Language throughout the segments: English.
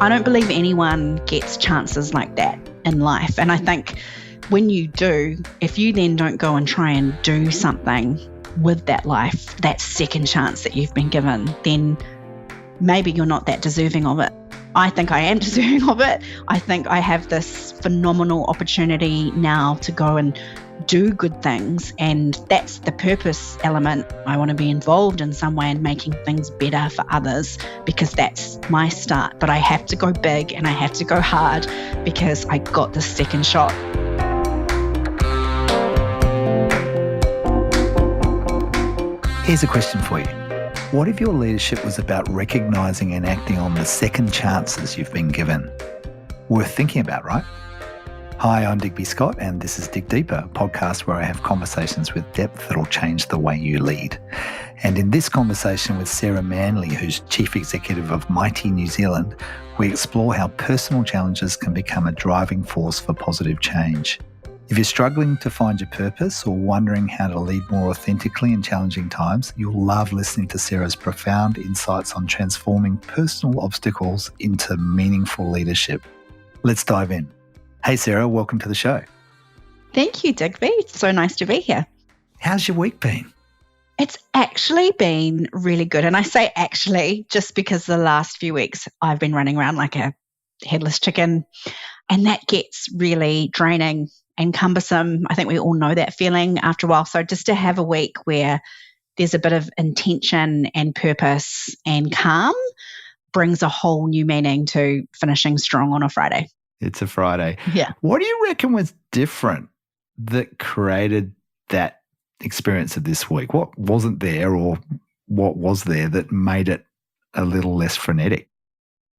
I don't believe anyone gets chances like that in life. And I think when you do, if you then don't go and try and do something with that life, that second chance that you've been given, then maybe you're not that deserving of it. I think I am deserving of it. I think I have this phenomenal opportunity now to go and do good things, and that's the purpose element. I want to be involved in some way in making things better for others, because that's my start. But I have to go big and I have to go hard because I got this second shot. Here's a question for you. What if your leadership was about recognising and acting on the second chances you've been given? Worth thinking about, right? Hi, I'm Digby Scott, and this is Dig Deeper, a podcast where I have conversations with depth that'll change the way you lead. And in this conversation with Sarah Manley, who's Chief Executive of Mighty New Zealand, we explore how personal challenges can become a driving force for positive change. If you're struggling to find your purpose or wondering how to lead more authentically in challenging times, you'll love listening to Sarah's profound insights on transforming personal obstacles into meaningful leadership. Let's dive in. Hey, Sarah, welcome to the show. Thank you, Digby. It's so nice to be here. How's your week been? It's actually been really good. And I say actually just because the last few weeks I've been running around like a headless chicken, and that gets really draining and cumbersome. I think we all know that feeling after a while. So just to have a week where there's a bit of intention and purpose and calm brings a whole new meaning to finishing strong on a Friday. It's a Friday. Yeah. What do you reckon was different that created that experience of this week? What wasn't there, or what was there that made it a little less frenetic?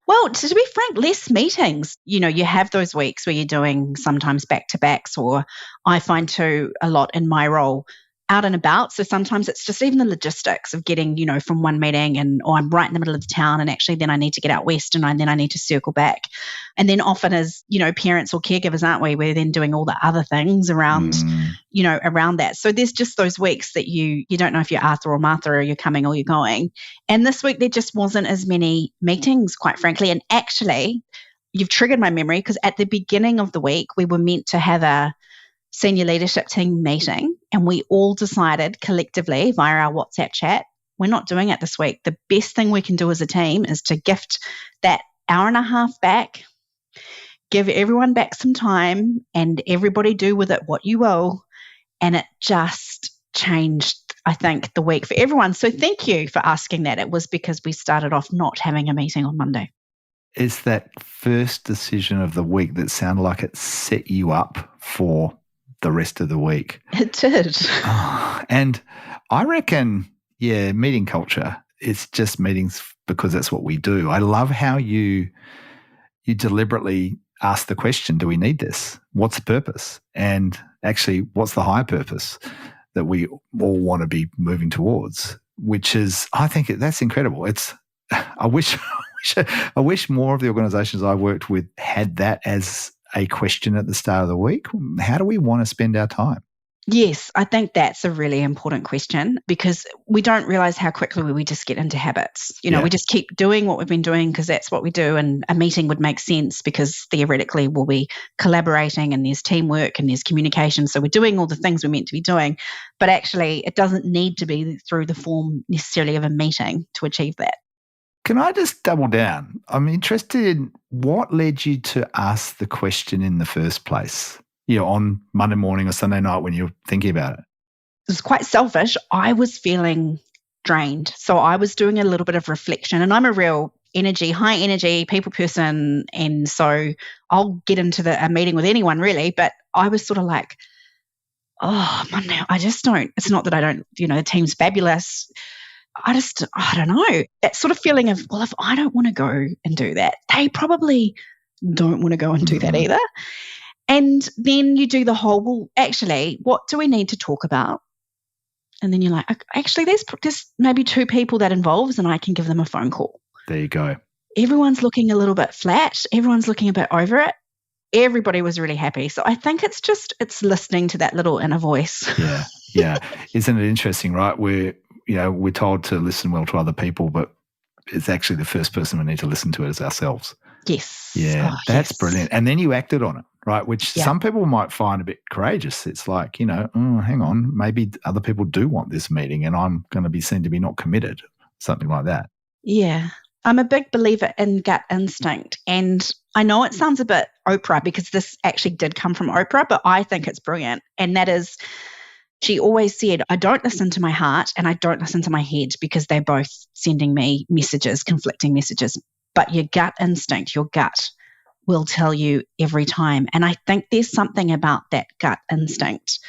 Well, to be frank, less meetings. You know, you have those weeks where you're doing sometimes back-to-backs, or I find too a lot in my role out and about. So sometimes it's just even the logistics of getting, you know, from one meeting or I'm right in the middle of the town and actually then I need to get out west and then I need to circle back. And then often as, you know, parents or caregivers, aren't we? We're then doing all the other things around, you know, around that. So there's just those weeks that you don't know if you're Arthur or Martha, or you're coming or you're going. And this week there just wasn't as many meetings, quite frankly. And actually, you've triggered my memory, because at the beginning of the week, we were meant to have a senior leadership team meeting, and we all decided collectively via our WhatsApp chat, we're not doing it this week. The best thing we can do as a team is to gift that hour and a half back, give everyone back some time, and everybody do with it what you will. And it just changed, I think, the week for everyone. So thank you for asking that. It was because we started off not having a meeting on Monday. It's that first decision of the week that sounded like it set you up for the rest of the week. It did. And I reckon, meeting culture, it's just meetings because that's what we do. I love how you deliberately ask the question, do we need this? What's the purpose? And actually, what's the higher purpose that we all want to be moving towards? Which is, I think that's incredible. I wish more of the organisations I worked with had that as a question at the start of the week. How do we want to spend our time? Yes, I think that's a really important question, because we don't realise how quickly we just get into habits. You know, we just keep doing what we've been doing because that's what we do, and a meeting would make sense because theoretically we'll be collaborating and there's teamwork and there's communication. So we're doing all the things we're meant to be doing, but actually it doesn't need to be through the form necessarily of a meeting to achieve that. Can I just double down? I'm interested in what led you to ask the question in the first place, you know, on Monday morning or Sunday night when you're thinking about it? It was quite selfish. I was feeling drained. So I was doing a little bit of reflection, and I'm a real high energy people person. And so I'll get into a meeting with anyone really, but I was sort of like, oh, Monday, I just don't, it's not that I don't, you know, the team's fabulous. I don't know, that sort of feeling of, well, if I don't want to go and do that, they probably don't want to go and do that either. And then you do the whole, well, actually, what do we need to talk about? And then you're like, actually, there's maybe two people that involves, and I can give them a phone call. There you go. Everyone's looking a little bit flat. Everyone's looking a bit over it. Everybody was really happy. So I think it's listening to that little inner voice. Yeah. Isn't it interesting, right? We're told to listen well to other people, but it's actually the first person we need to listen to is ourselves. Yes. Yeah, Oh, that's yes. brilliant. And then you acted on it, right? Which Yeah. some people might find a bit courageous. It's like, hang on, maybe other people do want this meeting and I'm going to be seen to be not committed, something like that. Yeah. I'm a big believer in gut instinct. And I know it sounds a bit Oprah because this actually did come from Oprah, but I think it's brilliant. And that is, she always said, I don't listen to my heart and I don't listen to my head because they're both sending me messages, conflicting messages. But your gut instinct, your gut will tell you every time. And I think there's something about that gut instinct.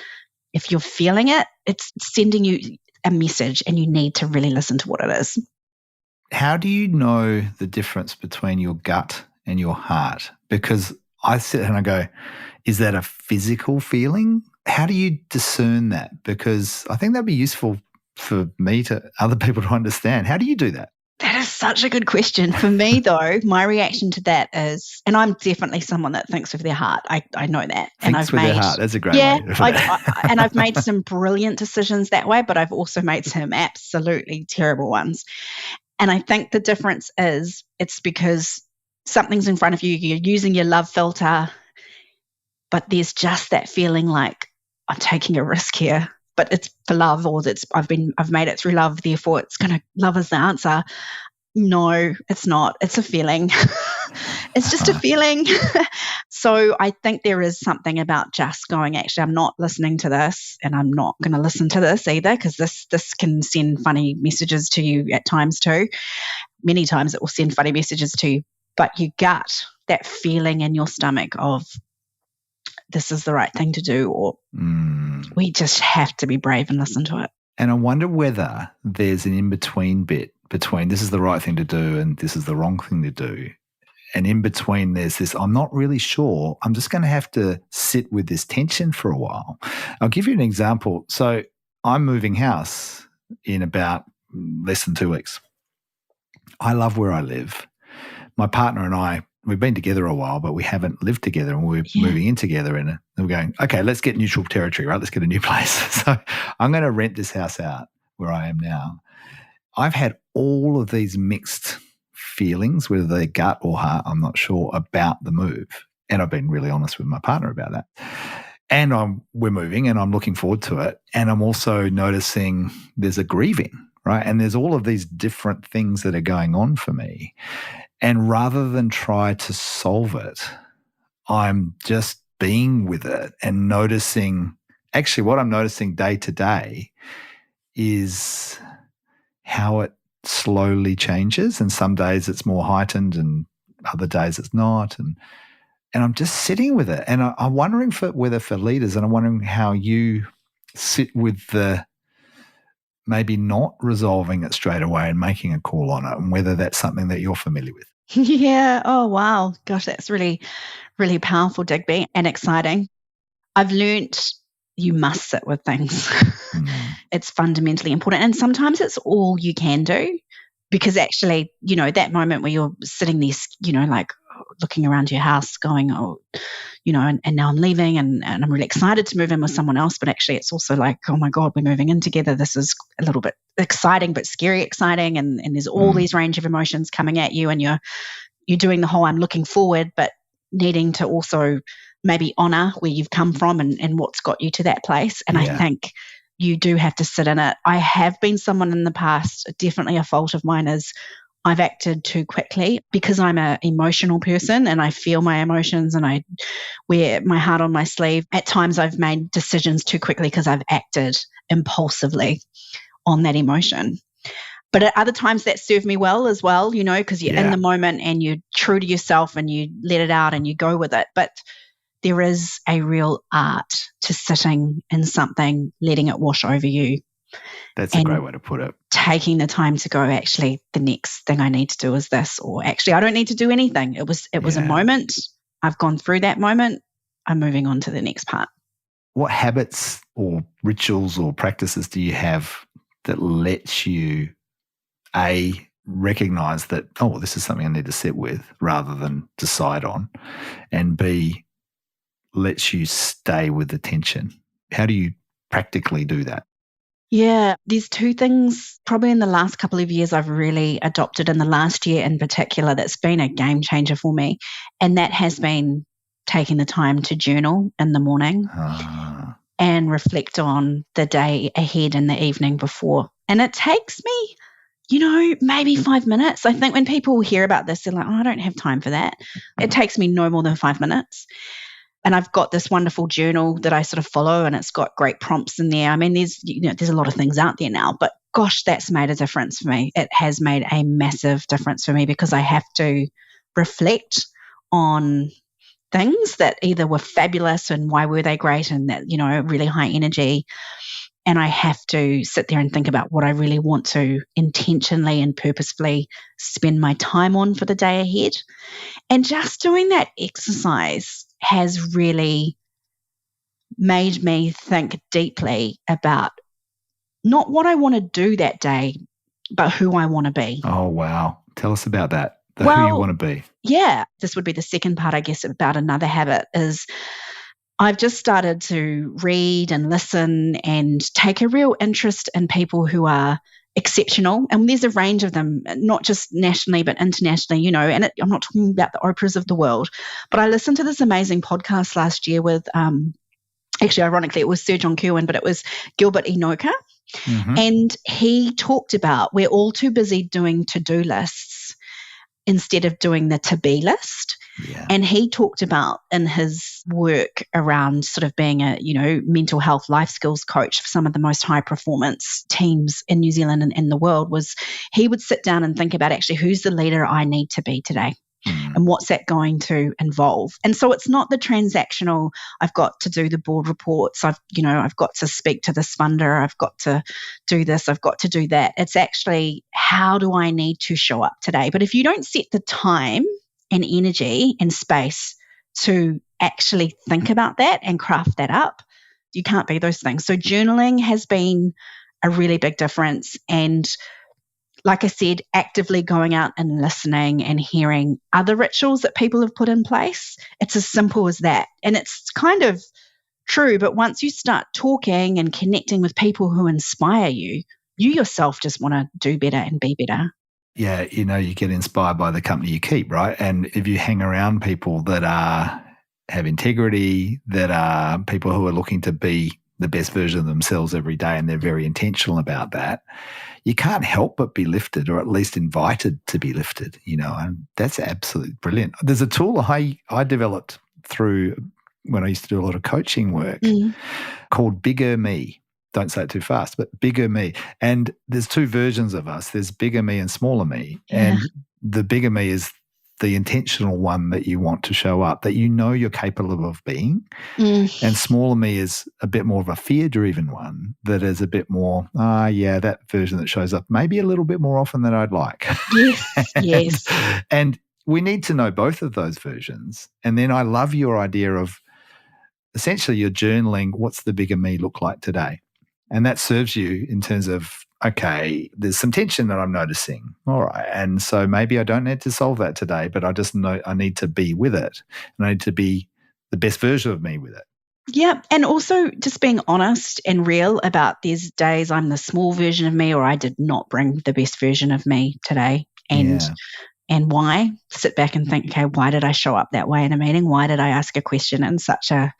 If you're feeling it, it's sending you a message and you need to really listen to what it is. How do you know the difference between your gut and your heart? Because I sit and I go, is that a physical feeling? How do you discern that? Because I think that'd be useful for me to other people to understand. How do you do that? That is such a good question. For me, though, my reaction to that is, and I'm definitely someone that thinks with their heart. I know that. Thinks with their heart. That's a great way to put it. And I've made some brilliant decisions that way, but I've also made some absolutely terrible ones. And I think the difference is it's because something's in front of you, you're using your love filter, but there's just that feeling like I'm taking a risk here, but it's for love, or I've made it through love, therefore love is the answer. No, it's not. It's a feeling. It's just a feeling. So I think there is something about just going, actually, I'm not listening to this and I'm not going to listen to this either, because this can send funny messages to you at times too. Many times it will send funny messages to you, but you gut that feeling in your stomach of this is the right thing to do, or we just have to be brave and listen to it. And I wonder whether there's an in-between bit between this is the right thing to do and this is the wrong thing to do. And in between there's this, I'm not really sure. I'm just going to have to sit with this tension for a while. I'll give you an example. So I'm moving house in about less than 2 weeks. I love where I live. My partner and I, we've been together a while, but we haven't lived together, and we're moving in together, and we're going, okay, let's get neutral territory, right? Let's get a new place. So I'm going to rent this house out where I am now. I've had all of these mixed feelings, whether they're gut or heart, I'm not sure, about the move. And I've been really honest with my partner about that. And we're moving and I'm looking forward to it. And I'm also noticing there's a grieving, right? And there's all of these different things that are going on for me. And rather than try to solve it, I'm just being with it and noticing, actually what I'm noticing day to day is how it slowly changes. And some days it's more heightened and other days it's not. And I'm just sitting with it. And I'm wondering whether for leaders, and I'm wondering how you sit with the maybe not resolving it straight away and making a call on it, and whether that's something that you're familiar with. Yeah. Oh, wow. Gosh, that's really, really powerful, Digby, and exciting. I've learnt you must sit with things. It's fundamentally important. And sometimes it's all you can do, because actually, that moment where you're sitting there, like looking around your house going, oh, and now I'm leaving and I'm really excited to move in with someone else. But actually it's also like, oh my God, we're moving in together. This is a little bit exciting, but scary exciting. And there's all these range of emotions coming at you, and you're doing the whole I'm looking forward, but needing to also maybe honor where you've come from and what's got you to that place. And I think you do have to sit in it. I have been someone in the past, definitely a fault of mine is I've acted too quickly, because I'm an emotional person and I feel my emotions and I wear my heart on my sleeve. At times I've made decisions too quickly because I've acted impulsively on that emotion. But at other times that served me well as well, because you're in the moment and you're true to yourself and you let it out and you go with it. But there is a real art to sitting in something, letting it wash over you. That's a great way to put it. Taking the time to go, actually, the next thing I need to do is this, or actually I don't need to do anything. It was a moment. I've gone through that moment. I'm moving on to the next part. What habits or rituals or practices do you have that lets you, A, recognize that, oh, this is something I need to sit with rather than decide on, and B, lets you stay with the tension? How do you practically do that? Yeah, there's two things probably in the last couple of years I've really adopted, in the last year in particular, that's been a game changer for me. And that has been taking the time to journal in the morning and reflect on the day ahead and the evening before. And it takes me, maybe 5 minutes. I think when people hear about this, they're like, oh, I don't have time for that. It takes me no more than 5 minutes. And I've got this wonderful journal that I sort of follow, and it's got great prompts in there. I mean, there's a lot of things out there now, but gosh, that's made a difference for me. It has made a massive difference for me because I have to reflect on things that either were fabulous and why were they great, and that, really high energy. And I have to sit there and think about what I really want to intentionally and purposefully spend my time on for the day ahead. And just doing that exercise has really made me think deeply about not what I want to do that day, but who I want to be. Oh, wow. Tell us about that, who you want to be. Yeah, this would be the second part, I guess, about another habit is I've just started to read and listen and take a real interest in people who are exceptional. And there's a range of them, not just nationally, but internationally, and I'm not talking about the Oprahs of the world, but I listened to this amazing podcast last year with, actually, ironically, it was Sir John Kerwin, but it was Gilbert Enoka. Mm-hmm. And he talked about we're all too busy doing to-do lists instead of doing the to-be list. Yeah. And he talked about in his work around sort of being a, mental health life skills coach for some of the most high performance teams in New Zealand and in the world, was he would sit down and think about actually who's the leader I need to be today. And what's that going to involve? And so it's not the transactional, I've got to do the board reports, I've got to speak to this funder, I've got to do this, I've got to do that. It's actually, how do I need to show up today? But if you don't set the time and energy and space to actually think about that and craft that up, you can't be those things. So journaling has been a really big difference. And like I said, actively going out and listening and hearing other rituals that people have put in place. It's as simple as that. And it's kind of true, but once you start talking and connecting with people who inspire you, you yourself just want to do better and be better. Yeah, you get inspired by the company you keep, right? And if you hang around people that have integrity, that are people who are looking to be the best version of themselves every day, and they're very intentional about that, you can't help but be lifted, or at least invited to be lifted, and that's absolutely brilliant. There's a tool I developed through when I used to do a lot of coaching work called Bigger Me. Don't say it too fast, but Bigger Me. And there's two versions of us. There's Bigger Me and Smaller Me. Yeah. And the Bigger Me is the intentional one that you want to show up, that you're capable of being. And Smaller Me is a bit more of a fear-driven one that is a bit more, that version that shows up maybe a little bit more often than I'd like. Yes. And we need to know both of those versions. And then I love your idea of essentially you're journaling, what's the bigger me look like today? And that serves you in terms of, okay, there's some tension that I'm noticing. All right. And so maybe I don't need to solve that today, but I just know I need to be with it. And I need to be the best version of me with it. Yeah. And also just being honest and real about these days I'm the small version of me, or I did not bring the best version of me today. And why? Sit back and think, okay, why did I show up that way in a meeting? Why did I ask a question in such a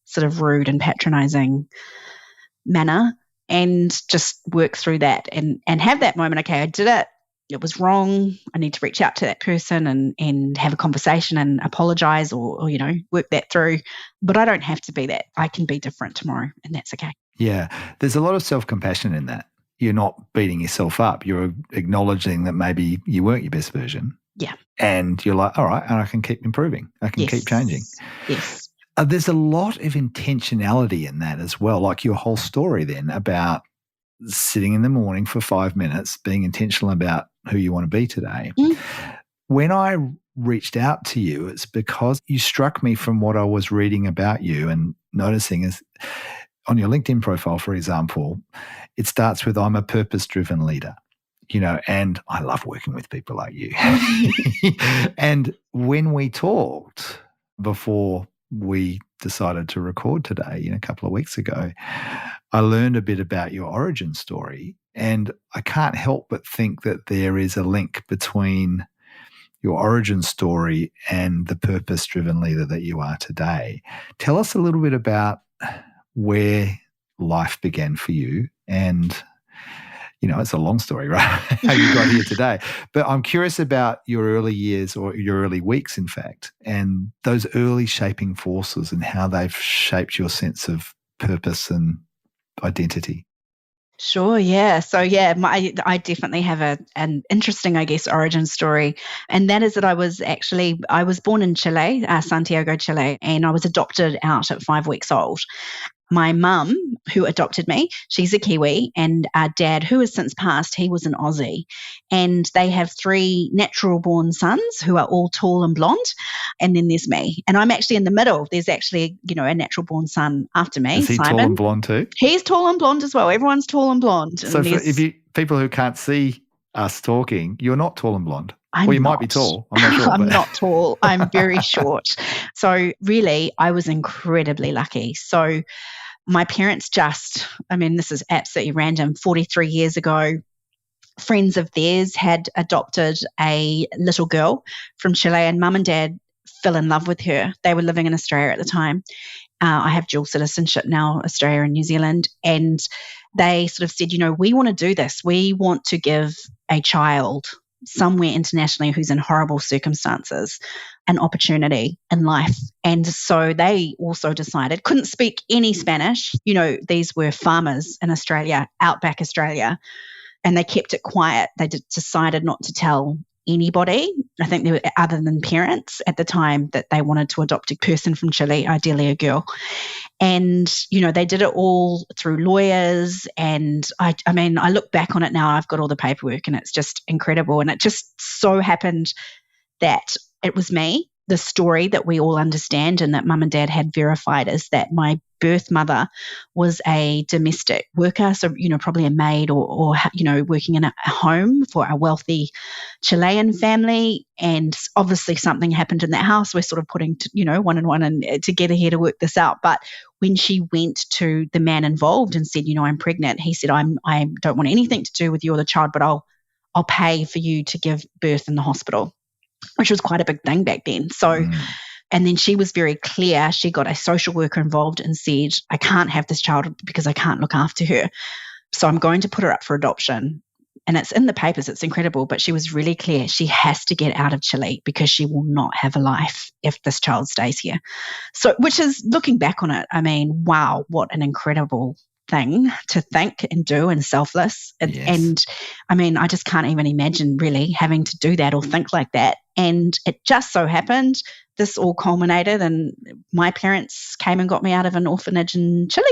sort of rude and patronizing manner? And just work through that and have that moment, okay, I did it. It was wrong. I need to reach out to that person and have a conversation and apologize or work that through. But I don't have to be that. I can be different tomorrow, and that's okay. Yeah. There's a lot of self-compassion in that. You're not beating yourself up. You're acknowledging that maybe you weren't your best version. Yeah. And you're like, all right, and I can keep improving. I can keep changing. Yes. There's a lot of intentionality in that as well, like your whole story then about sitting in the morning for 5 minutes, being intentional about who you want to be today. When I reached out to you, it's because you struck me from what I was reading about you and noticing is on your LinkedIn profile, for example, it starts with, I'm a purpose-driven leader. And I love working with people like you. And when we talked before we decided to record today, a couple of weeks ago, I learned a bit about your origin story, and I can't help but think that there is a link between your origin story and the purpose-driven leader that you are today. Tell us a little bit about where life began for you, and it's a long story, right? How you got here today. But I'm curious about your early years, or your early weeks, in fact, and those early shaping forces and how they've shaped your sense of purpose and identity. Sure, yeah. So yeah, I definitely have an interesting, I guess, origin story, and that is that I was born in Chile, Santiago, Chile, and I was adopted out at 5 weeks old. My mum, who adopted me, she's a Kiwi, and our dad, who has since passed, he was an Aussie. And they have 3 natural-born sons who are all tall and blonde, and then there's me. And I'm actually in the middle. There's actually, a natural-born son after me, Is he Simon. tall and blonde too? He's tall and blonde as well. Everyone's tall and blonde. So people who can't see us talking, you're not tall and blonde. You might be tall. I'm not sure. I'm not tall. I'm very short. So really, I was incredibly lucky. So my parents this is absolutely random, 43 years ago, friends of theirs had adopted a little girl from Chile, and mum and dad fell in love with her. They were living in Australia at the time. I have dual citizenship now, Australia and New Zealand. And they sort of said, we want to do this. We want to give a child somewhere internationally who's in horrible circumstances an opportunity in life. And so they also decided, couldn't speak any Spanish. These were farmers in Australia, outback Australia, and they kept it quiet. They decided not to tell anybody, I think they were, other than parents at the time, that they wanted to adopt a person from Chile, ideally a girl. And, they did it all through lawyers. And I look back on it now, I've got all the paperwork, and it's just incredible. And it just so happened that it was me. The story that we all understand and that mum and dad had verified is that my birth mother was a domestic worker, so probably a maid or working in a home for a wealthy Chilean family, and obviously something happened in that house. We're sort of putting one and one and together here to work this out. But when she went to the man involved and said, I'm pregnant, he said, I don't want anything to do with you or the child, but I'll pay for you to give birth in the hospital, which was quite a big thing back then. So. And then she was very clear. She got a social worker involved and said, I can't have this child because I can't look after her. So I'm going to put her up for adoption. And it's in the papers. It's incredible. But she was really clear. She has to get out of Chile because she will not have a life if this child stays here. So, which is, looking back on it, wow, what an incredible thing to think and do, and selfless. Yes. And I just can't even imagine really having to do that or think like that. And it just so happened this all culminated, and my parents came and got me out of an orphanage in Chile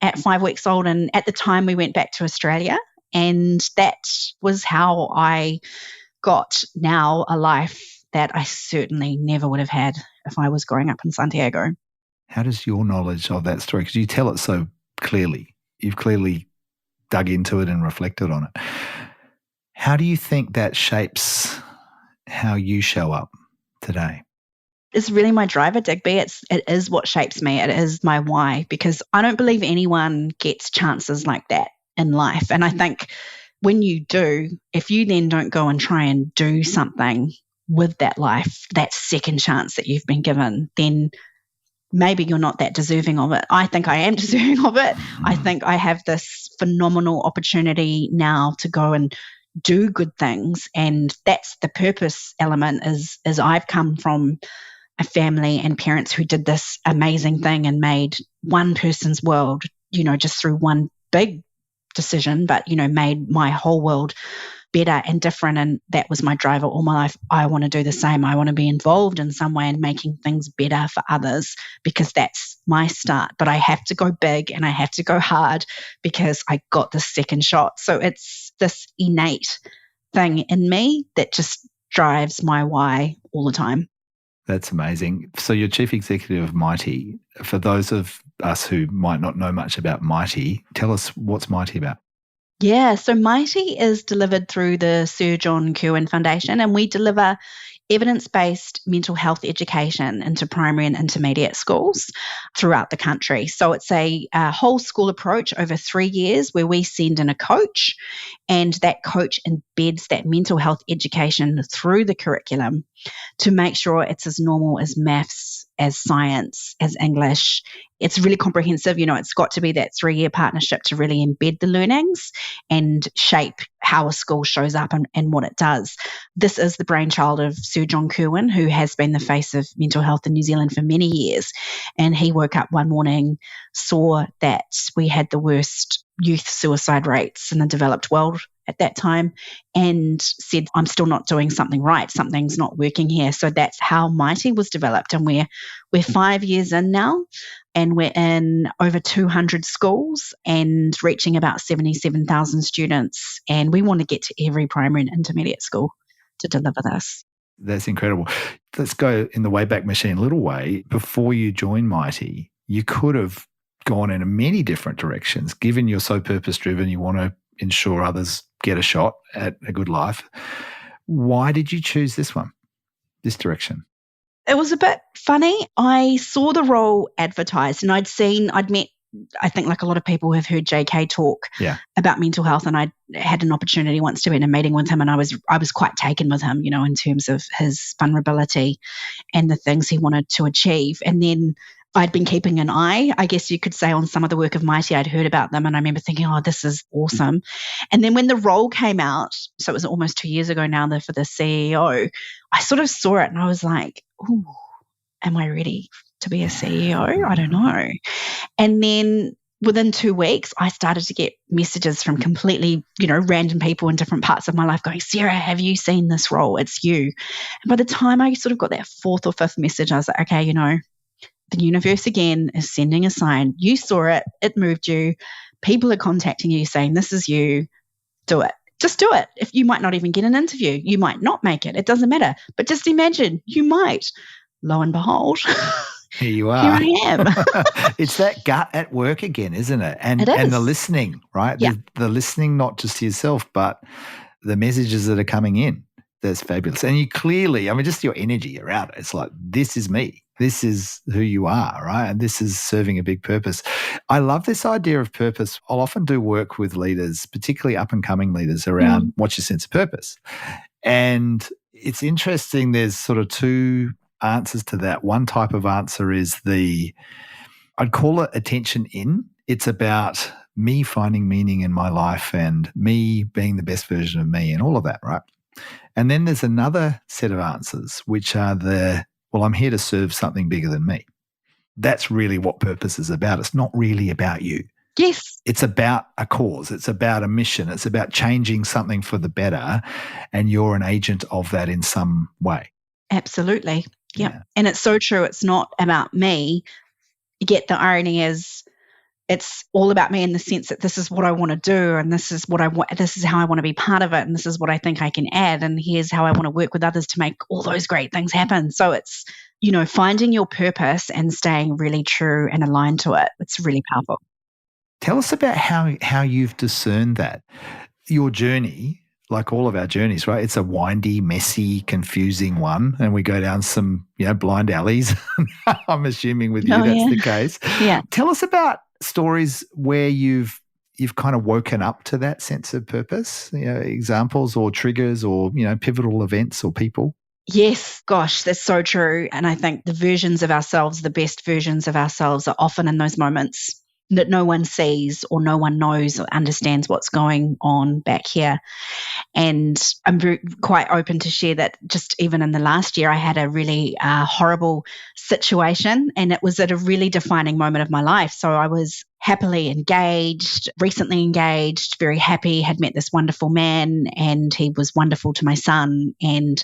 at 5 weeks old. And at the time we went back to Australia, and that was how I got now a life that I certainly never would have had if I was growing up in Santiago. How does your knowledge of that story, because you tell it so clearly, you've clearly dug into it and reflected on it. How do you think that shapes how you show up today? It's really my driver, Digby. It is what shapes me. It is my why, because I don't believe anyone gets chances like that in life. And I think when you do, if you then don't go and try and do something with that life, that second chance that you've been given, then maybe you're not that deserving of it. I think I am deserving of it. I think I have this phenomenal opportunity now to go and do good things. And that's the purpose element, is I've come from a family and parents who did this amazing thing and made one person's world, just through one big decision, but, made my whole world better and different. And that was my driver all my life. I want to do the same. I want to be involved in some way in making things better for others, because that's my start. But I have to go big and I have to go hard because I got this second shot. So it's this innate thing in me that just drives my why all the time. That's amazing. So you're Chief Executive of Mighty. For those of us who might not know much about Mighty, tell us, what's Mighty about? Yeah, so Mighty is delivered through the Sir John Kirwan Foundation, and we deliver evidence-based mental health education into primary and intermediate schools throughout the country. So it's a whole school approach over 3 years where we send in a coach, and that coach embeds that mental health education through the curriculum to make sure it's as normal as maths, as science, as English. It's really comprehensive. It's got to be that 3-year partnership to really embed the learnings and shape how a school shows up and what it does. This is the brainchild of Sir John Kirwan, who has been the face of mental health in New Zealand for many years. And he woke up one morning, saw that we had the worst youth suicide rates in the developed world at that time, and said, I'm still not doing something right. Something's not working here. So that's how Mighty was developed. And we're 5 years in now, and we're in over 200 schools and reaching about 77,000 students. And we want to get to every primary and intermediate school to deliver this. That's incredible. Let's go in the Wayback Machine a little way. Before you joined Mighty, you could have gone in many different directions. Given you're so purpose-driven, you want to ensure others get a shot at a good life. Why did you choose this this direction? It was a bit funny. I saw the role advertised, and I'd met, I think like a lot of people have heard JK talk about mental health, and I had an opportunity once to be in a meeting with him, and I was quite taken with him, in terms of his vulnerability and the things he wanted to achieve. And then I'd been keeping an eye, I guess you could say, on some of the work of Mighty. I'd heard about them, and I remember thinking, oh, this is awesome. And then when the role came out, so it was almost 2 years ago now for the CEO, I sort of saw it and I was like, ooh, am I ready to be a CEO? I don't know. And then within 2 weeks, I started to get messages from completely, random people in different parts of my life going, Sarah, have you seen this role? It's you. And by the time I sort of got that 4th or 5th message, I was like, okay, the universe again is sending a sign. You saw it. It moved you. People are contacting you saying, this is you. Do it. Just do it. If you might not even get an interview, you might not make it. It doesn't matter. But just imagine you might. Lo and behold, here you are. Here I am. It's that gut at work again, isn't it? And it is. And the listening, right? Yeah. The listening, not just to yourself, but the messages that are coming in. That's fabulous. And you clearly, just your energy around it. It's like, this is me. This is who you are, right? And this is serving a big purpose. I love this idea of purpose. I'll often do work with leaders, particularly up-and-coming leaders, around what's your sense of purpose. And it's interesting, there's sort of 2 answers to that. One type of answer is I'd call it attention in. It's about me finding meaning in my life and me being the best version of me and all of that, right? And then there's another set of answers, which are I'm here to serve something bigger than me. That's really what purpose is about. It's not really about you. Yes. It's about a cause. It's about a mission. It's about changing something for the better, and you're an agent of that in some way. Absolutely. Yeah. And it's so true. It's not about me. Yet the irony is, it's all about me in the sense that this is what I want to do, and this is what I want. This is how I want to be part of it, and this is what I think I can add, and here's how I want to work with others to make all those great things happen. So it's, finding your purpose and staying really true and aligned to it. It's really powerful. Tell us about how you've discerned that. Your journey, like all of our journeys, right? It's a windy, messy, confusing one, and we go down some, blind alleys. I'm assuming with you that's the case. Yeah. Tell us about stories where you've kind of woken up to that sense of purpose, examples or triggers or, pivotal events or people. Yes, gosh, that's so true. And I think the versions of ourselves, the best versions of ourselves, are often in those moments that no one sees or no one knows or understands what's going on back here. And I'm quite open to share that just even in the last year, I had a really horrible situation, and it was at a really defining moment of my life. So I was happily engaged, recently engaged, very happy, had met this wonderful man, and he was wonderful to my son, and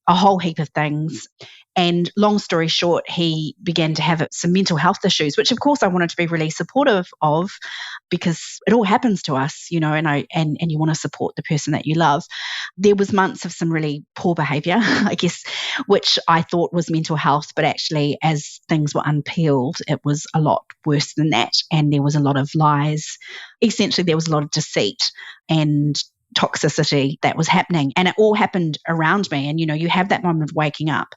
a whole heap of things. And long story short, he began to have some mental health issues, which of course I wanted to be really supportive of, because it all happens to us, and you want to support the person that you love. There was months of some really poor behavior, I guess, which I thought was mental health, but actually as things were unpeeled, it was a lot worse than that. And there was a lot of lies. Essentially, there was a lot of deceit and toxicity that was happening. And it all happened around me. And, you have that moment of waking up.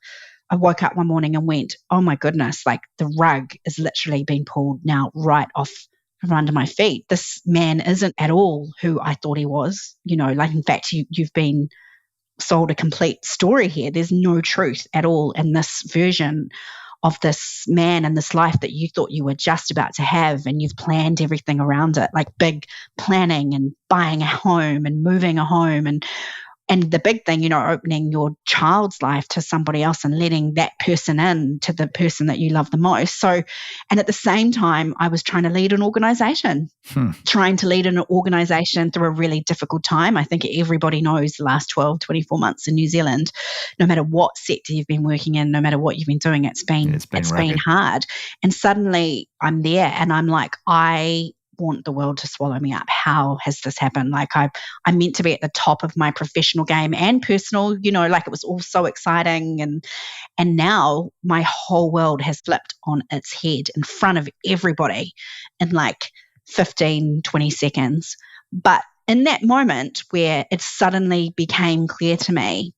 I woke up one morning and went, oh my goodness, like the rug is literally being pulled now right off from under my feet. This man isn't at all who I thought he was. Like in fact, you've been sold a complete story here. There's no truth at all in this version of this man and this life that you thought you were just about to have, and you've planned everything around it, like big planning and buying a home and moving a home and the big thing, opening your child's life to somebody else and letting that person in to the person that you love the most. So, and at the same time, I was trying to lead an organization, trying to lead an organization through a really difficult time. I think everybody knows the last 12, 24 months in New Zealand, no matter what sector you've been working in, no matter what you've been doing, it's been hard. And suddenly I'm there and I'm like, I want the world to swallow me up. How has this happened? Like I'm meant to be at the top of my professional game and personal, like it was all so exciting. And now my whole world has flipped on its head in front of everybody in like 15, 20 seconds. But in that moment where it suddenly became clear to me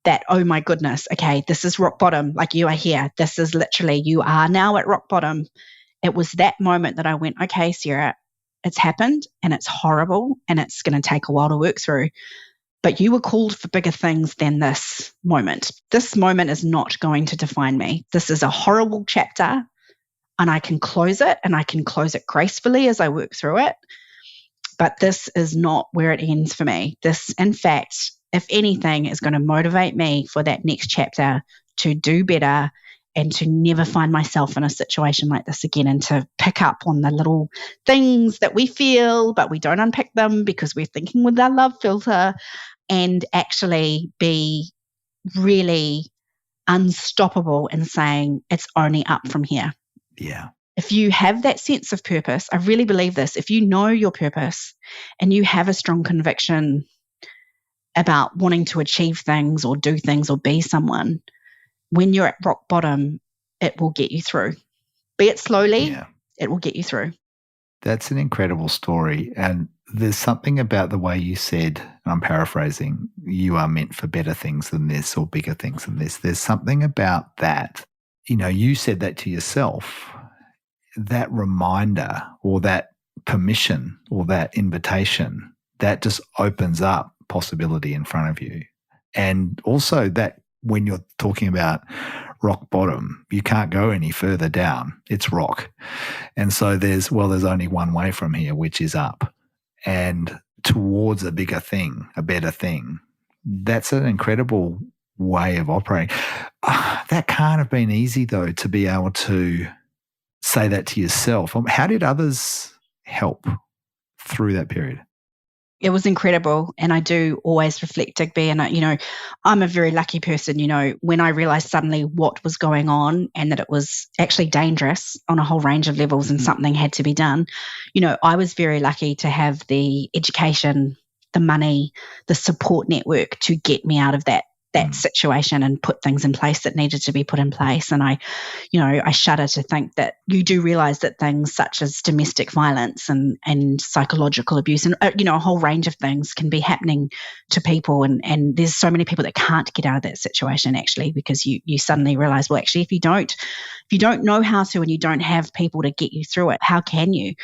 that, oh my goodness, okay, this is rock bottom. Like you are here. This is literally, you are now at rock bottom. It was that moment that I went, okay, Sarah, it's happened and it's horrible and it's going to take a while to work through. But you were called for bigger things than this moment. This moment is not going to define me. This is a horrible chapter and I can close it and I can close it gracefully as I work through it. But this is not where it ends for me. This, in fact, if anything, is going to motivate me for that next chapter to do better and to never find myself in a situation like this again, and to pick up on the little things that we feel, but we don't unpick them because we're thinking with our love filter, and actually be really unstoppable in saying it's only up from here. Yeah. If you have that sense of purpose, I really believe this, if you know your purpose and you have a strong conviction about wanting to achieve things or do things or be someone, when you're at rock bottom, it will get you through. Be it slowly, it will get you through. That's an incredible story. And there's something about the way you said, and I'm paraphrasing, you are meant for better things than this or bigger things than this. There's something about that. You said that to yourself, that reminder or that permission or that invitation, that just opens up possibility in front of you. And also that when you're talking about rock bottom, you can't go any further down. It's rock. And so there's only one way from here, which is up and towards a bigger thing, a better thing. That's an incredible way of operating. That can't have been easy, though, to be able to say that to yourself. How did others help through that period? It was incredible. And I do always reflect, Digby, and I'm a very lucky person. When I realized suddenly what was going on and that it was actually dangerous on a whole range of levels and something had to be done, I was very lucky to have the education, the money, the support network to get me out of that situation and put things in place that needed to be put in place. And I shudder to think that you do realize that things such as domestic violence and psychological abuse and, a whole range of things can be happening to people. And there's so many people that can't get out of that situation actually, because you suddenly realize, well, actually, if you don't know how to and you don't have people to get you through it, how can you?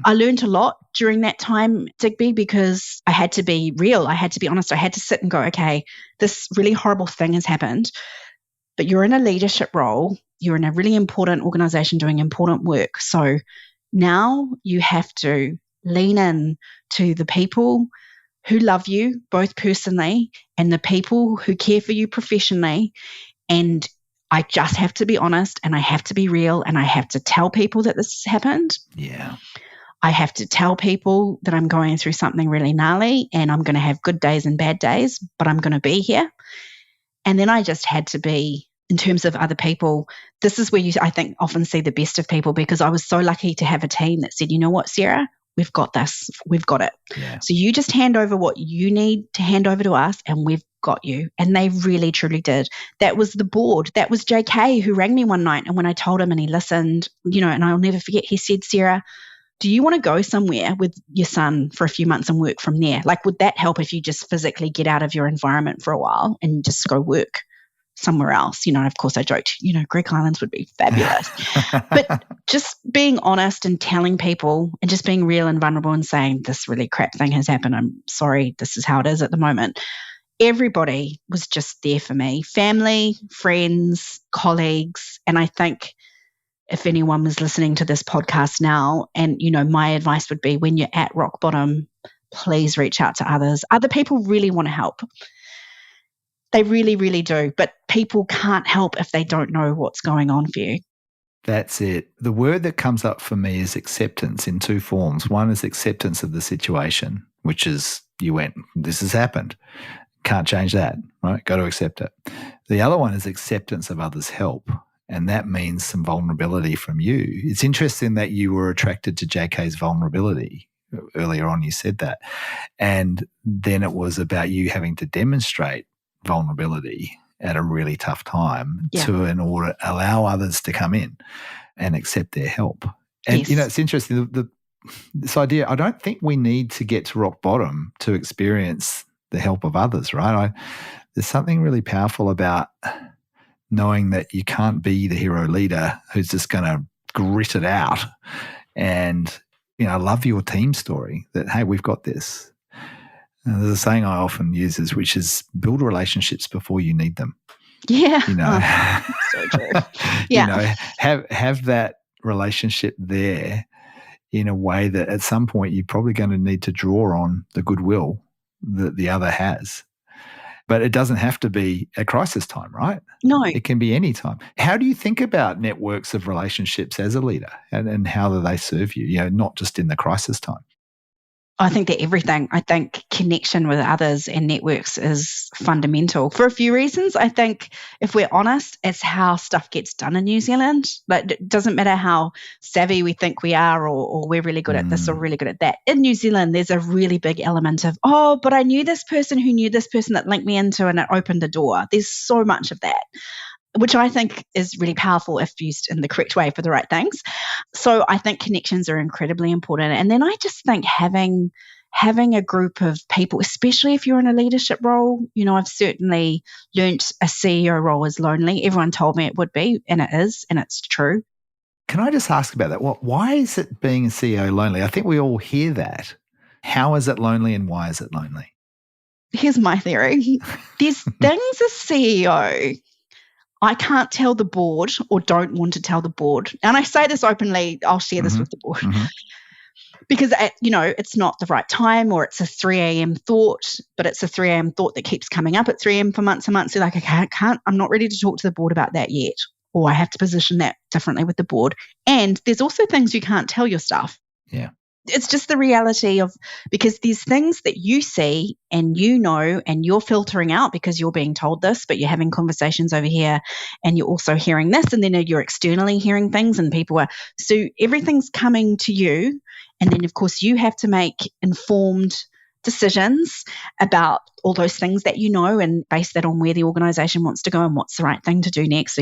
I learned a lot during that time, Digby, because I had to be real. I had to be honest. I had to sit and go, okay, this really horrible thing has happened, but you're in a leadership role. You're in a really important organization doing important work. So now you have to lean in to the people who love you, both personally, and the people who care for you professionally. And I just have to be honest, and I have to be real, and I have to tell people that this has happened. Yeah. I have to tell people that I'm going through something really gnarly and I'm going to have good days and bad days, but I'm going to be here. And then I just had to be, in terms of other people, this is where you, I think, often see the best of people, because I was so lucky to have a team that said, you know what, Sarah, we've got this. We've got it. Yeah. So you just hand over what you need to hand over to us and we've got you. And they really, truly did. That was the board. That was JK who rang me one night. And when I told him and he listened, and I'll never forget, he said, Sarah, do you want to go somewhere with your son for a few months and work from there? Like, would that help if you just physically get out of your environment for a while and just go work somewhere else? Of course I joked, Greek Islands would be fabulous. But just being honest and telling people and just being real and vulnerable and saying, this really crap thing has happened. I'm sorry, this is how it is at the moment. Everybody was just there for me. Family, friends, colleagues. And I think if anyone was listening to this podcast now, and, my advice would be when you're at rock bottom, please reach out to others. Other people really want to help. They really, really do. But people can't help if they don't know what's going on for you. That's it. The word that comes up for me is acceptance in two forms. One is acceptance of the situation, which is this has happened. Can't change that, right? Got to accept it. The other one is acceptance of others' help. And that means some vulnerability from you. It's interesting that you were attracted to JK's vulnerability. Earlier on, you said that. And then it was about you having to demonstrate vulnerability at a really tough time in order to allow others to come in and accept their help. And, yes. It's interesting. This idea, I don't think we need to get to rock bottom to experience the help of others, right? There's something really powerful about knowing that you can't be the hero leader who's just going to grit it out and, love your team story that, hey, we've got this. There's a saying I often use which is build relationships before you need them. Yeah. So true. Have that relationship there in a way that at some point you're probably going to need to draw on the goodwill that the other has. But it doesn't have to be a crisis time, right? No. It can be any time. How do you think about networks of relationships as a leader and how do they serve you, not just in the crisis time? I think that everything. I think connection with others and networks is fundamental for a few reasons. I think if we're honest, it's how stuff gets done in New Zealand. Like, it doesn't matter how savvy we think we are or we're really good at this or really good at that. In New Zealand, there's a really big element of, but I knew this person who knew this person that linked me into and it opened the door. There's so much of that, which I think is really powerful if used in the correct way for the right things. So I think connections are incredibly important. And then I just think having a group of people, especially if you're in a leadership role, I've certainly learnt a CEO role is lonely. Everyone told me it would be, and it is, and it's true. Can I just ask about that? Why is it being a CEO lonely? I think we all hear that. How is it lonely and why is it lonely? Here's my theory. There's things a CEO I can't tell the board or don't want to tell the board. And I say this openly, I'll share this with the board. Because, it's not the right time or it's a 3 a.m. thought, but it's a 3 a.m. thought that keeps coming up at 3 a.m. for months and months. You're like, okay, I'm not ready to talk to the board about that yet. Or I have to position that differently with the board. And there's also things you can't tell your staff. Yeah. It's just the reality of, because there's things that you see and and you're filtering out because you're being told this, but you're having conversations over here and you're also hearing this, and then you're externally hearing things and so everything's coming to you. And then of course you have to make informed decisions about all those things that and base that on where the organization wants to go and what's the right thing to do next.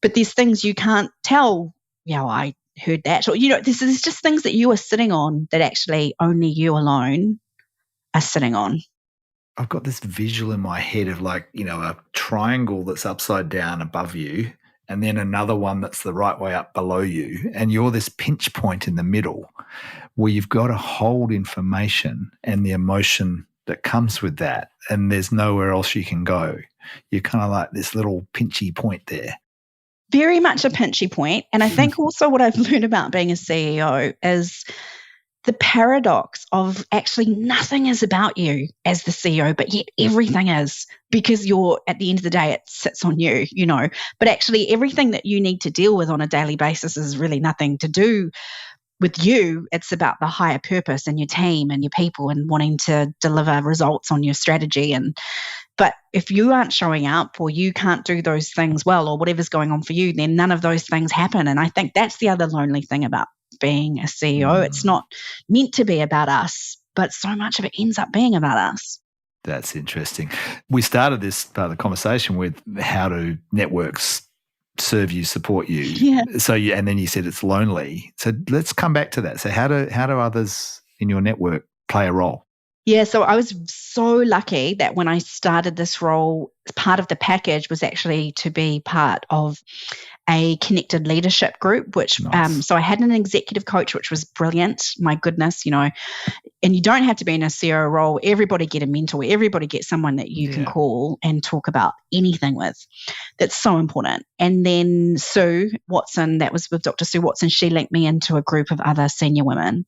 But there's things you can't tell, I heard that, or this is just things that you are sitting on that actually only you alone are sitting on. I've got this visual in my head of a triangle that's upside down above you and then another one that's the right way up below you, and you're this pinch point in the middle where you've got to hold information and the emotion that comes with that, and there's nowhere else you can go. You're kind of like this little pinchy point there. Very much a pinchy point. And I think also what I've learned about being a CEO is the paradox of actually nothing is about you as the CEO, but yet everything is, because at the end of the day, it sits on you, but actually everything that you need to deal with on a daily basis is really nothing to do with you. It's about the higher purpose and your team and your people and wanting to deliver results on your strategy. But if you aren't showing up or you can't do those things well or whatever's going on for you, then none of those things happen. And I think that's the other lonely thing about being a CEO. It's not meant to be about us, but so much of it ends up being about us. That's interesting. We started this part of the conversation with how do networks serve you, support you. Yeah. So and then you said it's lonely. So let's come back to that. So how do others in your network play a role? Yeah, so I was so lucky that when I started this role, part of the package was actually to be part of a connected leadership group, which Nice. so I had an executive coach, which was brilliant. My goodness, and you don't have to be in a CEO role. Everybody get a mentor. Everybody get someone that you can call and talk about anything with. That's so important. And then Sue Watson, that was with Dr. Sue Watson, she linked me into a group of other senior women.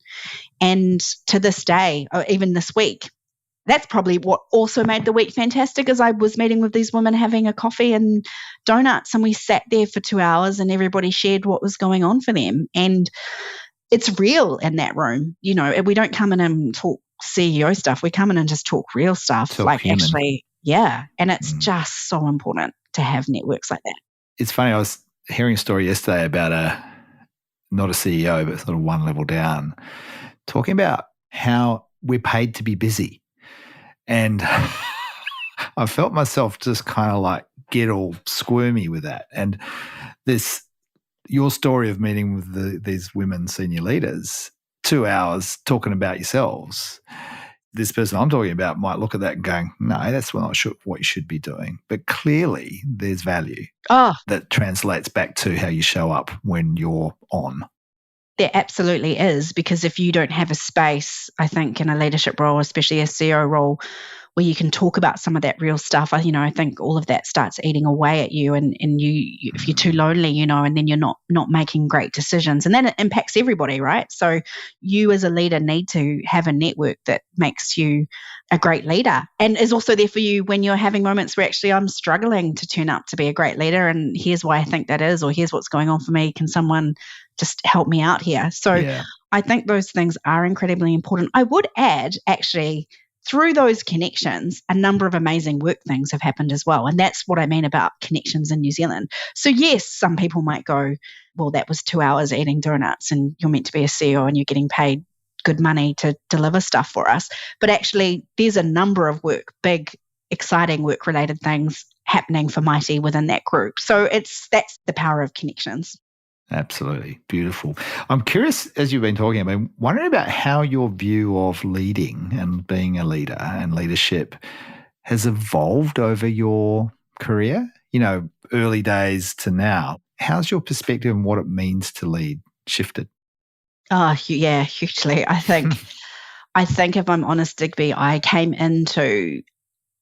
And to this day, or even this week, that's probably what also made the week fantastic, is I was meeting with these women, having a coffee and donuts, and we sat there for 2 hours and everybody shared what was going on for them. And it's real in that room. We don't come in and talk CEO stuff. We come in and just talk real stuff. Talk human. Actually, yeah. And it's just so important to have networks like that. It's funny, I was hearing a story yesterday about not a CEO, but sort of one level down, talking about how we're paid to be busy. And I felt myself just kind of like get all squirmy with that. And your story of meeting with these women senior leaders, 2 hours talking about yourselves. This person I'm talking about might look at that and going, no, that's not what you should be doing. But clearly there's value that translates back to how you show up when you're on. There absolutely is, because if you don't have a space, I think, in a leadership role, especially a CEO role, where you can talk about some of that real stuff, I think all of that starts eating away at you, and you if you're too lonely, and then you're not making great decisions, and then it impacts everybody, right? So you as a leader need to have a network that makes you a great leader and is also there for you when you're having moments where actually I'm struggling to turn up to be a great leader, and here's why I think that is, or here's what's going on for me. Can someone just help me out here? So I think those things are incredibly important. I would add, actually, through those connections, a number of amazing work things have happened as well. And that's what I mean about connections in New Zealand. So yes, some people might go, well, that was 2 hours eating donuts and you're meant to be a CEO and you're getting paid good money to deliver stuff for us. But actually, there's a number of big, exciting work-related things happening for Mighty within that group. So that's the power of connections. Absolutely. Beautiful. I'm curious, as you've been talking, I'm wondering about how your view of leading and being a leader and leadership has evolved over your career, early days to now. How's your perspective on what it means to lead shifted? Oh, yeah, hugely. I think if I'm honest, Digby, I came into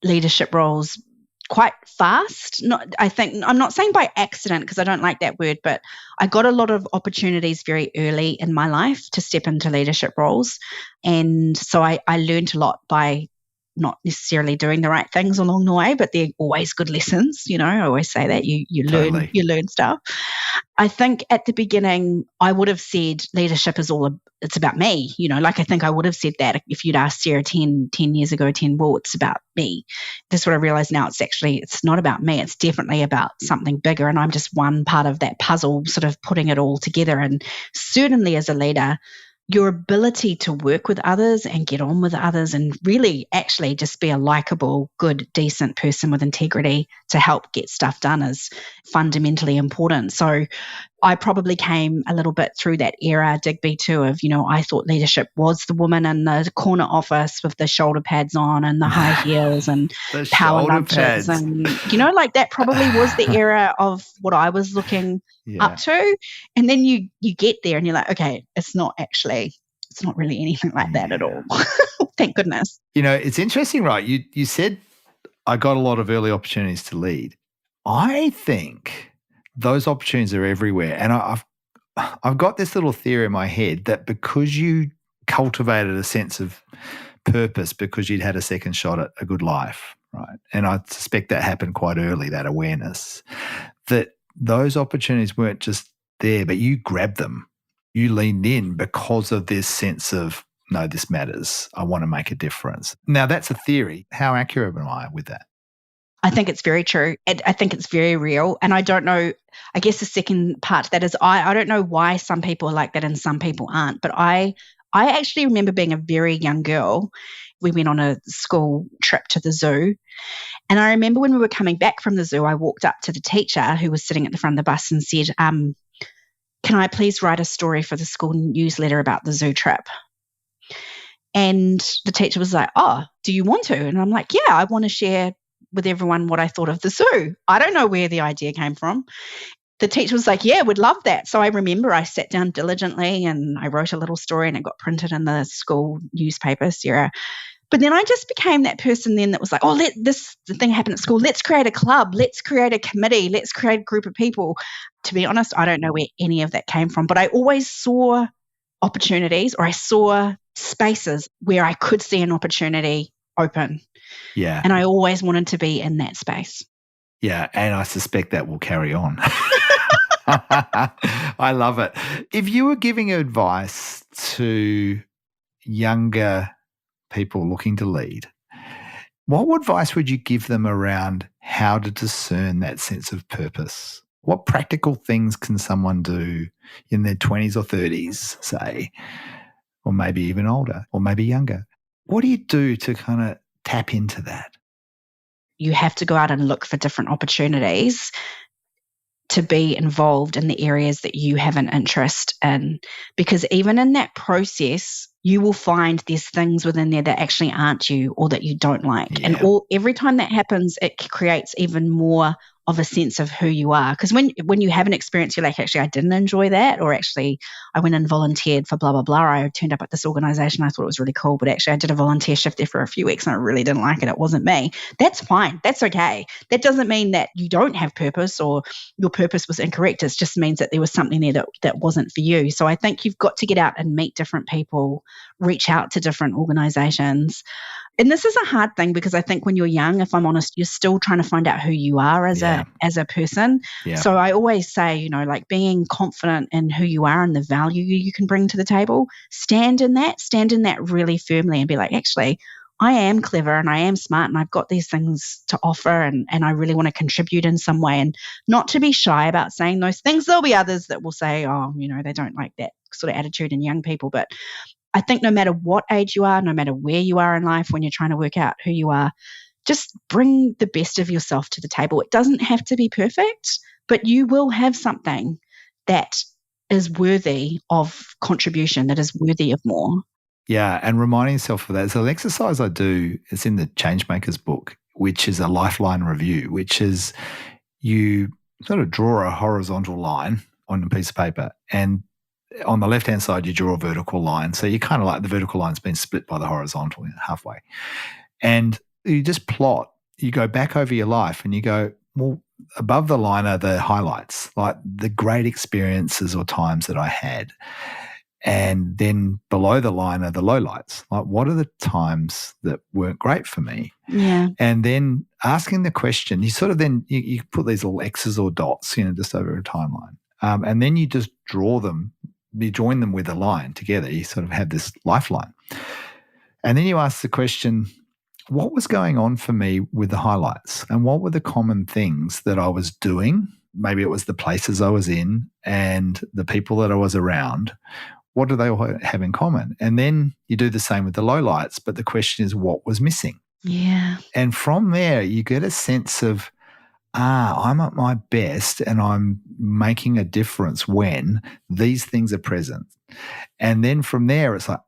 leadership roles quite fast. I'm not saying by accident, because I don't like that word, but I got a lot of opportunities very early in my life to step into leadership roles. And so I learned a lot by not necessarily doing the right things along the way, but they're always good lessons. I always say that you learn stuff. I think at the beginning, I would have said leadership is it's about me. I think I would have said that if you'd asked Sarah 10 years ago, well, it's about me. That's what I realize now. It's not about me. It's definitely about something bigger. And I'm just one part of that puzzle, sort of putting it all together. And certainly as a leader, your ability to work with others and get on with others and really actually just be a likable, good, decent person with integrity to help get stuff done is fundamentally important. So I probably came a little bit through that era, Digby, too, of, I thought leadership was the woman in the corner office with the shoulder pads on and the high heels and power lunches. And, that probably was the era of what I was looking up to. And then you get there and you're like, okay, it's not really anything like that at all. Thank goodness. It's interesting, right? You said I got a lot of early opportunities to lead. I think those opportunities are everywhere. And I've got this little theory in my head that because you cultivated a sense of purpose because you'd had a second shot at a good life, right? And I suspect that happened quite early, that awareness, that those opportunities weren't just there, but you grabbed them. You leaned in because of this sense of, no, this matters. I want to make a difference. Now, that's a theory. How accurate am I with that? I think it's very true. I think it's very real. And I don't know, I guess the second part to that is I don't know why some people are like that and some people aren't. But I actually remember being a very young girl. We went on a school trip to the zoo And I remember when we were coming back from the zoo, I walked up to the teacher who was sitting at the front of the bus and said, can I please write a story for the school newsletter about the zoo trip? And the teacher was like, oh, do you want to? And I'm like, yeah, I want to share with everyone what I thought of the zoo. I don't know where the idea came from. The teacher was like, yeah, we'd love that. So I remember I sat down diligently and I wrote a little story and it got printed in the school newspaper, Sarah. But then I just became that person then that was like, oh, the thing happened at school. Let's create a club. Let's create a committee. Let's create a group of people. To be honest, I don't know where any of that came from, but I always saw opportunities, or I saw spaces where I could see an opportunity open. Yeah. And I always wanted to be in that space. Yeah, and I suspect that will carry on. I love it. If you were giving advice to younger people looking to lead, what advice would you give them around how to discern that sense of purpose? What practical things can someone do in their 20s or 30s, say, or maybe even older, or maybe younger? What do you do to kind of tap into that? You have to go out and look for different opportunities to be involved in the areas that you have an interest in. Because even in that process, you will find there's things within there that actually aren't you or that you don't like. Yeah. And every time that happens, it creates even more of a sense of who you are. Because when you have an experience, you're like, actually, I didn't enjoy that, or actually, I went and volunteered for blah, blah, blah. I turned up at this organization. I thought it was really cool, but actually I did a volunteer shift there for a few weeks and I really didn't like it. It wasn't me. That's fine. That's okay. That doesn't mean that you don't have purpose or your purpose was incorrect. It just means that there was something there that wasn't for you. So I think you've got to get out and meet different people, reach out to different organizations. And this is a hard thing because I think when you're young, if I'm honest, you're still trying to find out who you are as a person. Yeah. So I always say, like being confident in who you are and the value you can bring to the table, stand in that really firmly and be like, actually, I am clever and I am smart and I've got these things to offer and I really want to contribute in some way, and not to be shy about saying those things. There'll be others that will say, oh, they don't like that sort of attitude in young people. But I think no matter what age you are, no matter where you are in life, when you're trying to work out who you are, just bring the best of yourself to the table. It doesn't have to be perfect, but you will have something that is worthy of contribution, that is worthy of more. Yeah, and reminding yourself of that. So an exercise I do, it's in the Changemakers book, which is a lifeline review, which is you sort of draw a horizontal line on a piece of paper, and on the left-hand side, you draw a vertical line. So you kind of like the vertical line's been split by the horizontal halfway. And you just plot, you go back over your life and you go, well, above the line are the highlights, like the great experiences or times that I had. And then below the line are the lowlights. Like, what are the times that weren't great for me? Yeah. And then asking the question, you sort of then, you put these little X's or dots, just over a timeline. And then you just draw them, you join them with a line together. You sort of have this lifeline. And then you ask the question, what was going on for me with the highlights? And what were the common things that I was doing? Maybe it was the places I was in and the people that I was around. What do they all have in common? And then you do the same with the lowlights, but the question is, what was missing? Yeah. And from there, you get a sense of, I'm at my best and I'm making a difference when these things are present. And then from there, it's like,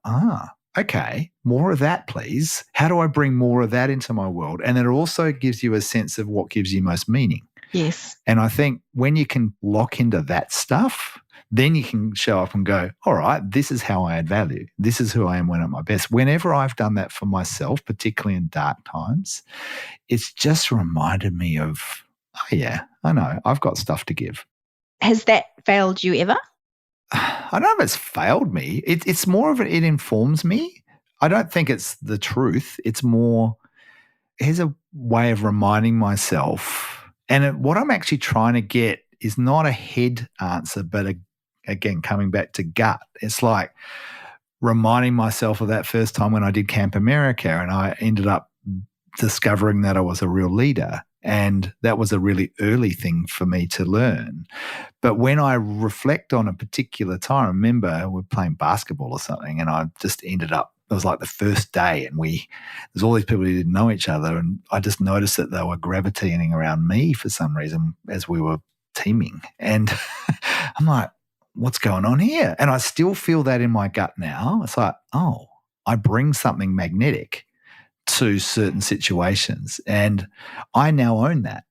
okay, more of that, please. How do I bring more of that into my world? And it also gives you a sense of what gives you most meaning. Yes. And I think when you can lock into that stuff, then you can show up and go, all right, this is how I add value. This is who I am when I'm at my best. Whenever I've done that for myself, particularly in dark times, it's just reminded me of, oh yeah, I know, I've got stuff to give. Has that failed you ever? I don't know if it's failed me. It's more of it informs me. I don't think it's the truth. It's more, here's a way of reminding myself. And what I'm actually trying to get is not a head answer, but again, coming back to gut. It's like reminding myself of that first time when I did Camp America and I ended up discovering that I was a real leader. And that was a really early thing for me to learn. But when I reflect on a particular time, I remember we're playing basketball or something and I just ended up it was like the first day, and there's all these people who didn't know each other, and I just noticed that they were gravitating around me for some reason as we were teaming. And I'm like, what's going on here? And I still feel that in my gut now. It's like, oh, I bring something magnetic to certain situations, and I now own that,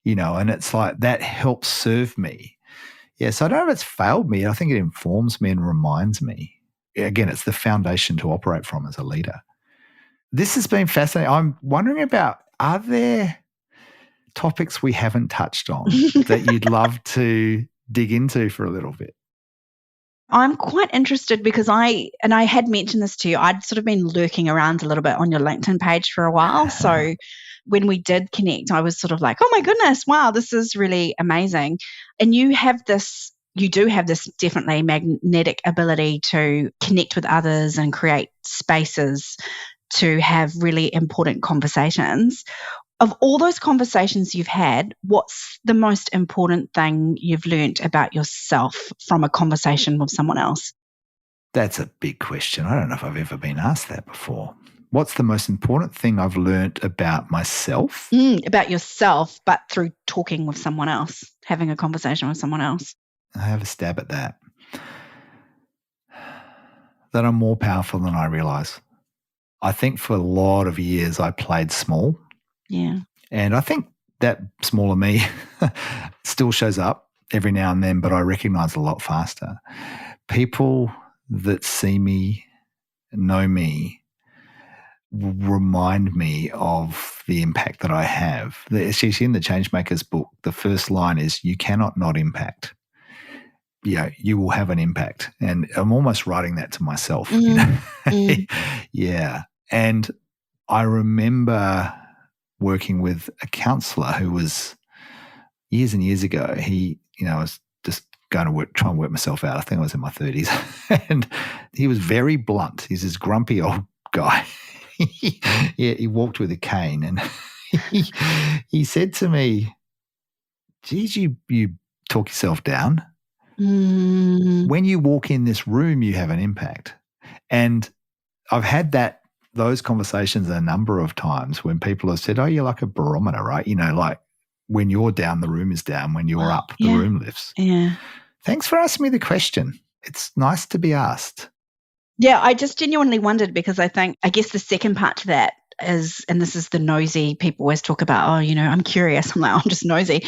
and it's like that helps serve me. Yeah, so I don't know if it's failed me. I think it informs me and reminds me. Again, it's the foundation to operate from as a leader. This has been fascinating. I'm wondering about, are there topics we haven't touched on that you'd love to dig into for a little bit? I'm quite interested because I had mentioned this to you, I'd sort of been lurking around a little bit on your LinkedIn page for a while. So when we did connect, I was sort of like, oh my goodness, wow, this is really amazing. And you do have this definitely magnetic ability to connect with others and create spaces to have really important conversations. Of all those conversations you've had, what's the most important thing you've learnt about yourself from a conversation with someone else? That's a big question. I don't know if I've ever been asked that before. What's the most important thing I've learnt about myself? About yourself, but through talking with someone else, having a conversation with someone else. I have a stab at that. That I'm more powerful than I realise. I think for a lot of years I played small. Yeah. And I think that smaller me still shows up every now and then, but I recognise a lot faster. People that see me, know me, remind me of the impact that I have. She's in the Changemakers book. The first line is, you cannot not impact. You will have an impact. And I'm almost writing that to myself. Yeah. And I remember working with a counsellor who was years and years ago. I was just going to try and work myself out. I think I was in my 30s. And he was very blunt. He's this grumpy old guy. He walked with a cane, and he said to me, geez, you talk yourself down. When you walk in this room, you have an impact. And I've had those conversations a number of times when people have said, oh, you're like a barometer, right? Like when you're down, the room is down. When you're up, the room lifts. Yeah. Thanks for asking me the question. It's nice to be asked. Yeah, I just genuinely wondered because I guess the second part to that is, and this is the nosy, people always talk about, I'm curious. I'm like, I'm just nosy.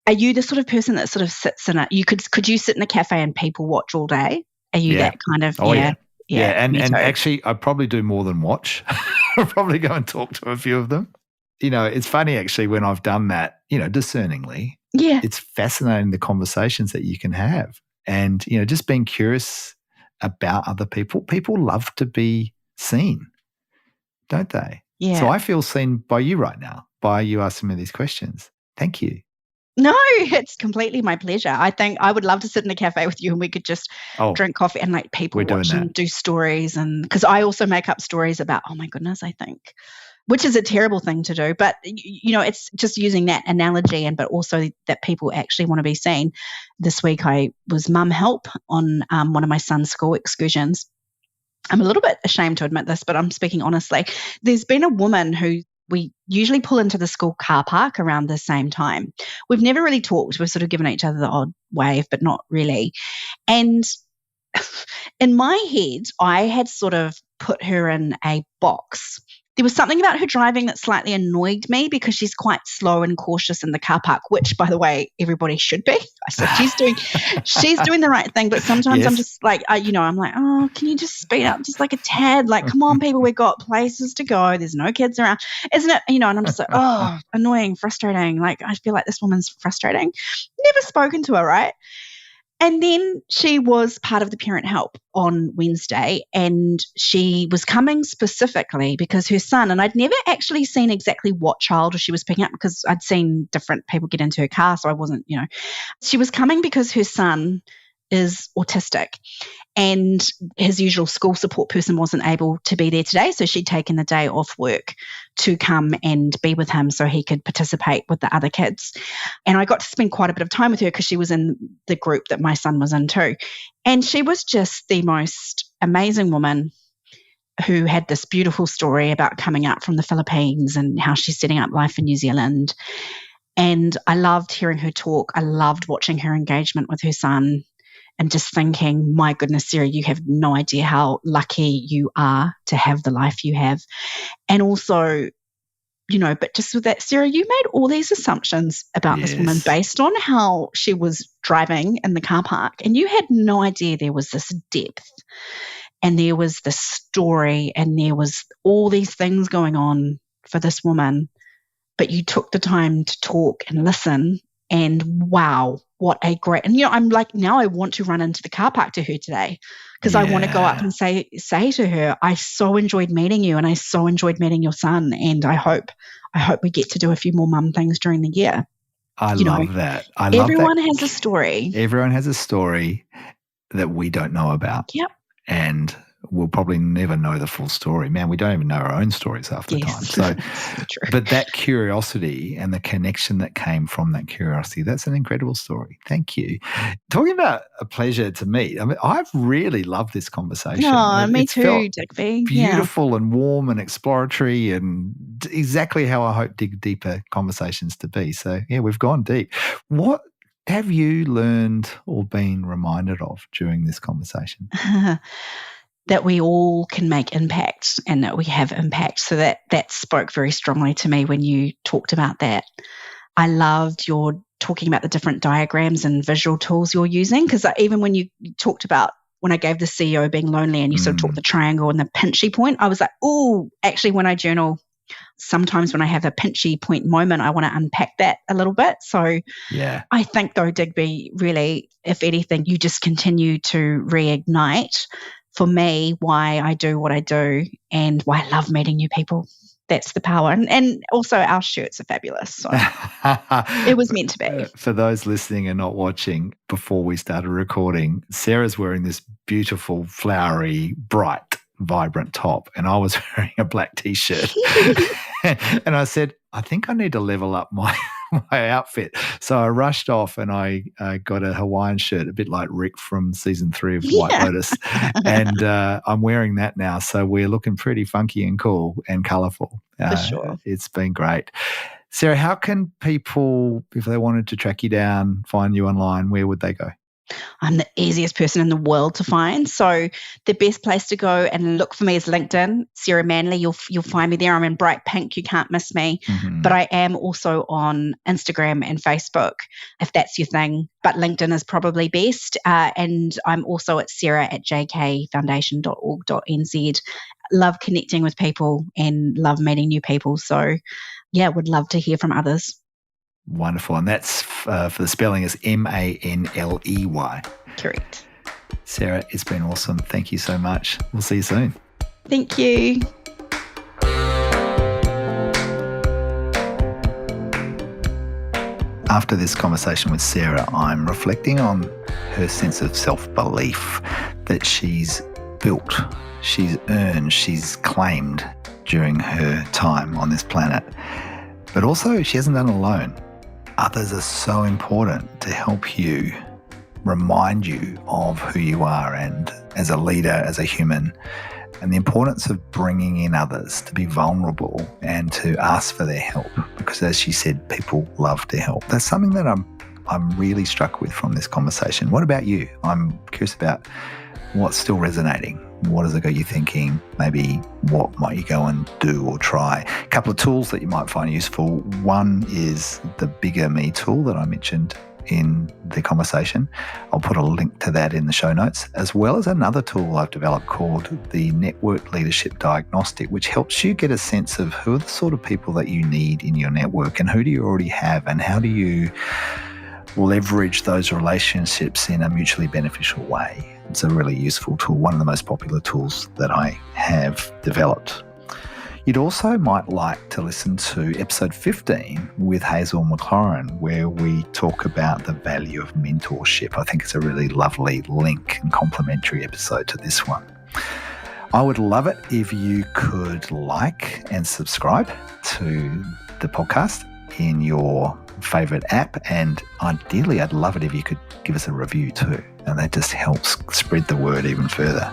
Are you the sort of person that sort of sits in it? Could you sit in a cafe and people watch all day? Are you that kind of? Oh, yeah. Yeah, and actually I probably do more than watch. I'll probably go and talk to a few of them. It's funny actually when I've done that, discerningly. Yeah. It's fascinating the conversations that you can have. And, just being curious about other people. People love to be seen, don't they? Yeah. So I feel seen by you right now, by you asking me these questions. Thank you. No, it's completely my pleasure. I think I would love to sit in a cafe with you and we could just drink coffee and people watch and do stories. And because I also make up stories about, oh my goodness, I think, which is a terrible thing to do. But, it's just using that analogy but also that people actually want to be seen. This week I was mum help on one of my son's school excursions. I'm a little bit ashamed to admit this, but I'm speaking honestly. There's been a woman who we usually pull into the school car park around the same time. We've never really talked. We've sort of given each other the odd wave, but not really. And in my head, I had sort of put her in a box. There was something about her driving that slightly annoyed me because she's quite slow and cautious in the car park, which, by the way, everybody should be. I said she's doing the right thing, but sometimes yes. I'm just like, I'm like, oh, can you just speed up just like a tad? Like, come on, people, we've got places to go. There's no kids around, isn't it? And I'm just like, oh, annoying, frustrating. Like, I feel like this woman's frustrating. Never spoken to her, right? And then she was part of the parent help on Wednesday, and she was coming specifically because her son, and I'd never actually seen exactly what child she was picking up because I'd seen different people get into her car, so I wasn't, She was coming because her son is autistic and his usual school support person wasn't able to be there today, so she'd taken the day off work to come and be with him so he could participate with the other kids. And I got to spend quite a bit of time with her because she was in the group that my son was in too. And she was just the most amazing woman. who had this beautiful story about coming out from the Philippines and how she's setting up life in New Zealand. And I loved hearing her talk. I loved watching her engagement with her son and just thinking, my goodness, Sarah, you have no idea how lucky you are to have the life you have. And also, but just with that, Sarah, you made all these assumptions about this woman based on how she was driving in the car park. And you had no idea there was this depth and there was this story and there was all these things going on for this woman. But you took the time to talk and listen. And wow, what a great, and I'm like, now I want to run into the car park to her today because I want to go up and say to her, I so enjoyed meeting you and I so enjoyed meeting your son. And I hope we get to do a few more mum things during the year. I love that. Everyone has a story. Everyone has a story that we don't know about. Yep. And we'll probably never know the full story. Man, we don't even know our own stories half the time. So, but that curiosity and the connection that came from that curiosity, that's an incredible story. Thank you. Talking about a pleasure to meet, I mean, I've really loved this conversation. Oh, me too, Digby. Beautiful and warm and exploratory and exactly how I hope dig deeper conversations to be. So, yeah, we've gone deep. What have you learned or been reminded of during this conversation? That we all can make impact and that we have impact. So that spoke very strongly to me when you talked about that. I loved your talking about the different diagrams and visual tools you're using, because even when you talked about when I gave the CEO being lonely and you sort of talked the triangle and the pinchy point, I was like, oh, actually when I journal, sometimes when I have a pinchy point moment, I want to unpack that a little bit. So I think though, Digby, really, if anything, you just continue to reignite for me why I do what I do and why I love meeting new people. That's the power. And also our shirts are fabulous. So it was meant to be. For those listening and not watching, before we started recording, Sarah's wearing this beautiful, flowery, bright, vibrant top and I was wearing a black T-shirt. And I said, I think I need to level up my outfit. So I rushed off and I got a Hawaiian shirt, a bit like Rick from season 3 of White Lotus. And I'm wearing that now. So we're looking pretty funky and cool and colourful. For sure. It's been great. Sarah, how can people, if they wanted to track you down, find you online, where would they go? I'm the easiest person in the world to find. So the best place to go and look for me is LinkedIn, Sarah Manley. You'll find me there. I'm in bright pink. You can't miss me. But I am also on Instagram and Facebook, if that's your thing. But LinkedIn is probably best. And I'm also at sarah@jkfoundation.org.nz. Love connecting with people and love meeting new people. So, yeah, would love to hear from others. Wonderful. And that's for the spelling is Manley. Correct. Sarah, it's been awesome. Thank you so much. We'll see you soon. Thank you. After this conversation with Sarah, I'm reflecting on her sense of self-belief that she's built, she's earned, she's claimed during her time on this planet. But also, she hasn't done it alone. Others are so important to help you, remind you of who you are and as a leader, as a human, and the importance of bringing in others to be vulnerable and to ask for their help. Because as she said, people love to help. That's something that I'm really struck with from this conversation. What about you? I'm curious about what's still resonating. What has it got you thinking? Maybe what might you go and do or try? A couple of tools that you might find useful. One is the Bigger Me tool that I mentioned in the conversation. I'll put a link to that in the show notes, as well as another tool I've developed called the Network Leadership Diagnostic, which helps you get a sense of who are the sort of people that you need in your network and who do you already have and how do you leverage those relationships in a mutually beneficial way. It's a really useful tool, one of the most popular tools that I have developed. You'd also might like to listen to episode 15 with Hazel McLaurin, where we talk about the value of mentorship. I think it's a really lovely link and complementary episode to this one. I would love it if you could like and subscribe to the podcast in your favourite app, and ideally I'd love it if you could give us a review too, and that just helps spread the word even further.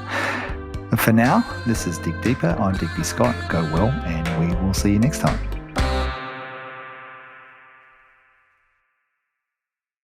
For now, this is Dig Deeper. I'm Digby Scott. Go well, and we will see you next time.